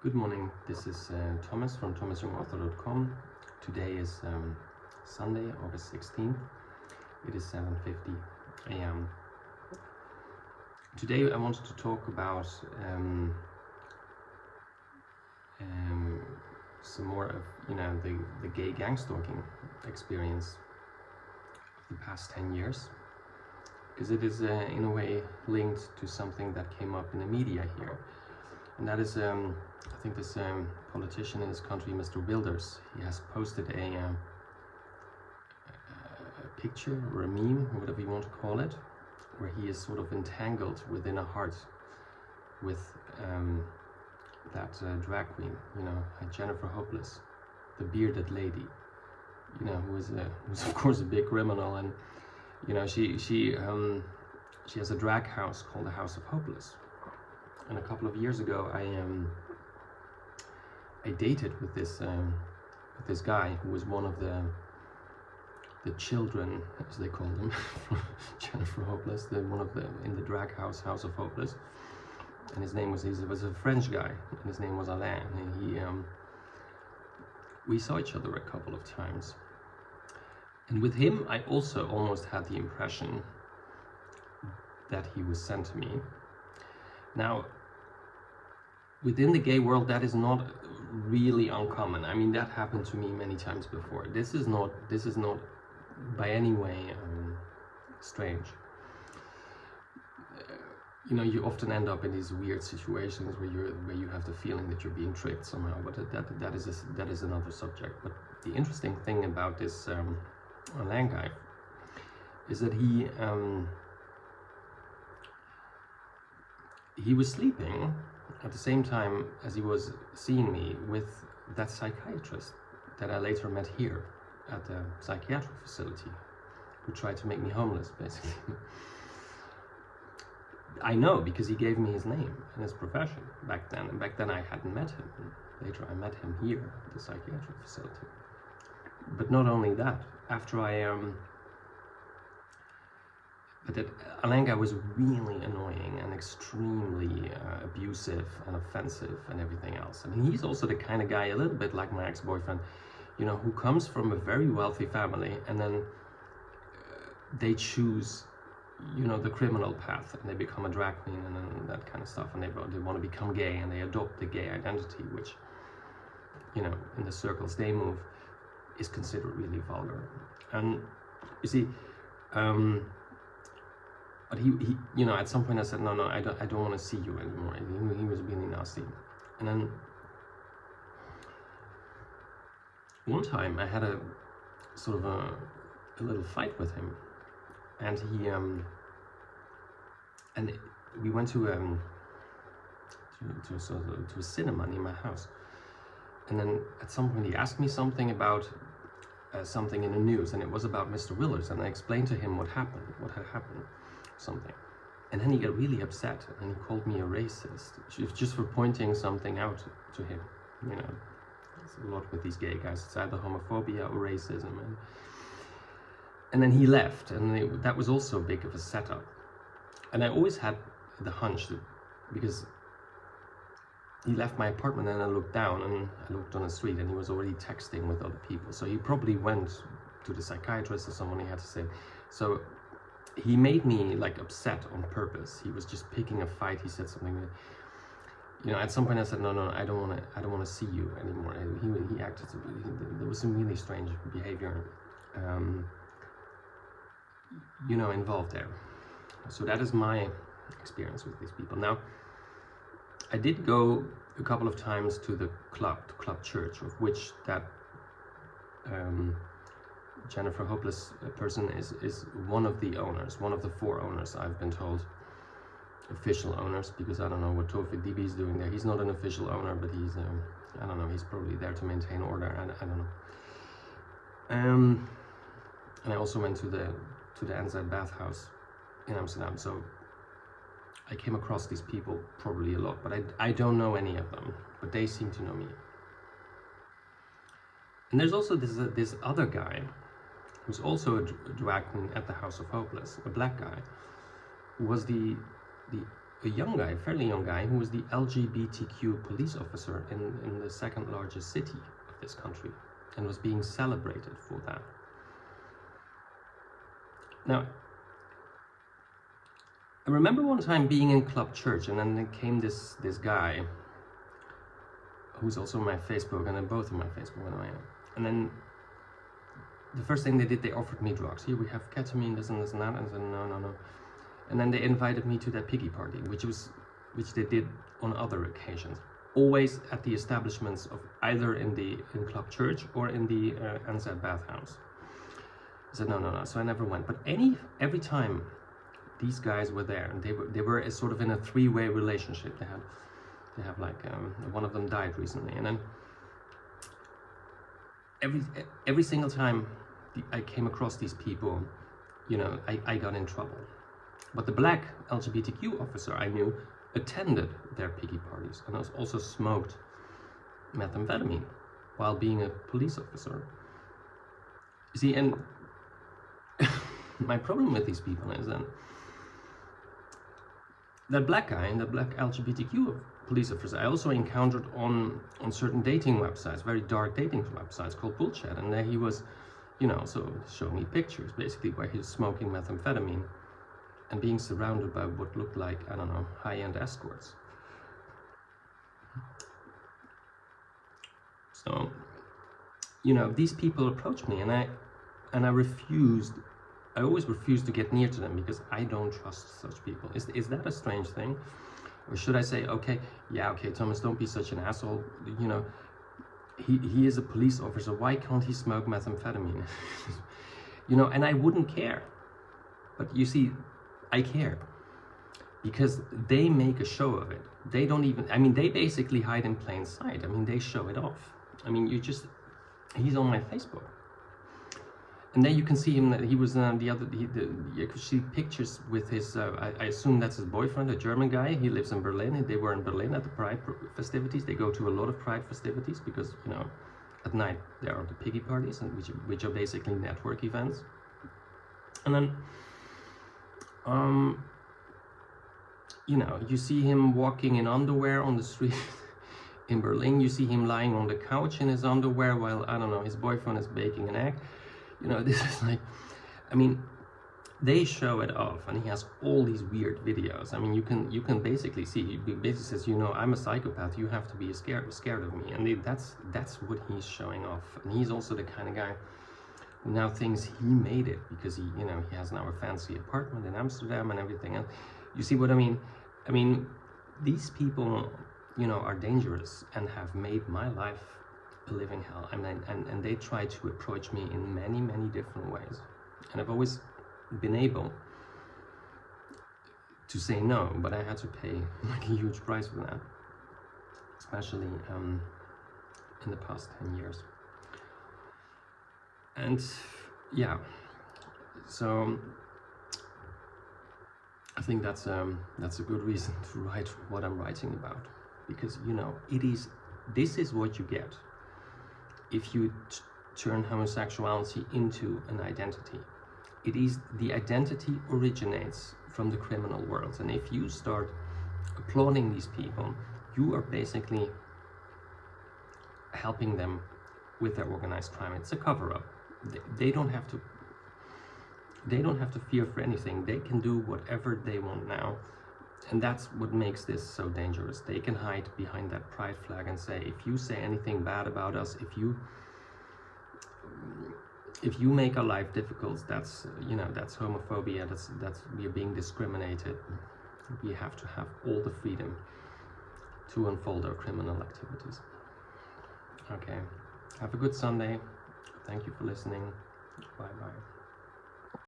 Good morning, this is Thomas from thomasyoungauthor.com. Today is Sunday, August 16th. It is 7:50 a.m. Today I wanted to talk about some more of the gay gang stalking experience of the past 10 years, because it is in a way linked to something that came up in the media here. And that is, I think this politician in this country, Mr. Wilders, he has posted a picture or a meme, or whatever you want to call it, where he is sort of entangled within a heart with that drag queen, Jennifer Hopelezz, the bearded lady, who's of course a big criminal, and she has a drag house called the House of Hopelezz. And a couple of years ago, I dated with this guy who was one of the children, as they called him, Jennifer Hopelezz, in the drag house, House of Hopelezz. And his name was a French guy, and his name was Alain. And we saw each other a couple of times. And with him, I also almost had the impression that he was sent to me. Now, within the gay world, that is not really uncommon. I mean, that happened to me many times before. This is not by any way strange. You often end up in these weird situations where you have the feeling that you're being tricked somehow. But that is another subject. But the interesting thing about this Alain guy is that he was sleeping at the same time as he was seeing me with that psychiatrist that I later met here at the psychiatric facility, who tried to make me homeless, basically. I know because he gave me his name and his profession back then, and back then I hadn't met him. And later I met him here at the psychiatric facility. But not only that, after but that Alain guy was really annoying and extremely abusive and offensive and everything else. I mean, he's also the kind of guy, a little bit like my ex-boyfriend, who comes from a very wealthy family, and then they choose, the criminal path, and they become a drag queen and then that kind of stuff, and they want to become gay, and they adopt the gay identity, which, in the circles they move, is considered really vulgar. And you see, but he at some point I said, no, I don't want to see you anymore. He was really nasty. And then one time I had a sort of a little fight with him, and and we went to a cinema near my house. And then at some point he asked me something about something in the news, and it was about Mr. Wilders, and I explained to him what had happened, something. And then he got really upset, and he called me a racist, just for pointing something out to him. It's a lot with these gay guys. It's either homophobia or racism. And then he left, and that was also a big of a setup. And I always had the hunch that, because he left my apartment, and I looked down, and I looked on the street, and he was already texting with other people. So he probably went to the psychiatrist or someone, he had to say. So he made me upset on purpose. He was just picking a fight. He said something that, at some point I said, no, I don't want to see you anymore. He acted, there was some really strange behavior, involved there. So that is my experience with these people. Now, I did go a couple of times to the club church, of which that Jennifer Hopelezz person is one of the owners, one of the 4 owners, I've been told. Official owners, because I don't know what Tawfiq Dibi is doing there. He's not an official owner, but he's, I don't know, he's probably there to maintain order, I don't know. And I also went to the NZ bathhouse in Amsterdam, so I came across these people probably a lot, but I don't know any of them, but they seem to know me. And there's also this other guy who's also a drag queen at the House of Hopelezz, a black guy, who was a young guy, a fairly young guy, who was the LGBTQ police officer in the second largest city of this country, and was being celebrated for that. Now, I remember one time being in Club Church, and then there came this guy who's also on my Facebook, and then both on my Facebook anyway. And then the first thing they did, they offered me drugs. Here we have ketamine, this and that. And I said no. And then they invited me to their piggy party, which they did on other occasions, always at the establishments of either in Club Church or in the NZ bathhouse. I said no. So I never went. But every time these guys were there, and they were sort of in a three-way relationship. They have like one of them died recently, and then every single time I came across these people, you know, I got in trouble. But the black LGBTQ officer I knew attended their piggy parties and also smoked methamphetamine while being a police officer. You see, and my problem with these people is that black guy and the black LGBTQ police officer I also encountered on certain dating websites, very dark dating websites called Bullshit, and there he was, you know, so showing me pictures basically where he was smoking methamphetamine and being surrounded by what looked like, I don't know, high-end escorts. So, you know, these people approached me, and I refused. I always refuse to get near to them because I don't trust such people. Is that a strange thing? Or should I say, okay, Thomas, don't be such an asshole. You know, he is a police officer. Why can't he smoke methamphetamine? You know, and I wouldn't care. But you see, I care. Because they make a show of it. They don't even, I mean, they basically hide in plain sight. I mean, they show it off. I mean, he's on my Facebook. And then you can see him, that he was you could see pictures with his, I assume that's his boyfriend, a German guy. He lives in Berlin. They were in Berlin at the Pride festivities. They go to a lot of Pride festivities because, you know, at night there are the piggy parties, and which are basically network events. And then, you know, you see him walking in underwear on the street in Berlin. You see him lying on the couch in his underwear while, I don't know, his boyfriend is baking an egg. You know, this is like, I mean, they show it off, and he has all these weird videos. I mean, you can basically see, he basically says, you know, I'm a psychopath, you have to be scared of me. And that's what he's showing off. And he's also the kind of guy who now thinks he made it because he has now a fancy apartment in Amsterdam and everything. And you see what I mean? I mean, these people, you know, are dangerous and have made my life a living hell. I mean, and they try to approach me in many, many different ways. And I've always been able to say no, but I had to pay like a huge price for that, especially in the past 10 years. And yeah, so I think that's a good reason to write what I'm writing about, because, you know, this is what you get if you turn homosexuality into an identity. The identity originates from the criminal world, and if you start applauding these people, you are basically helping them with their organized crime. It's a cover-up. They don't have to fear for anything. They can do whatever they want now, and that's what makes this so dangerous. They can hide behind that pride flag and say, if you say anything bad about us, if you make our life difficult, that's, you know, that's homophobia, that's we are being discriminated. We have to have all the freedom to unfold our criminal activities. Okay, have a good Sunday. Thank you for listening. Bye bye.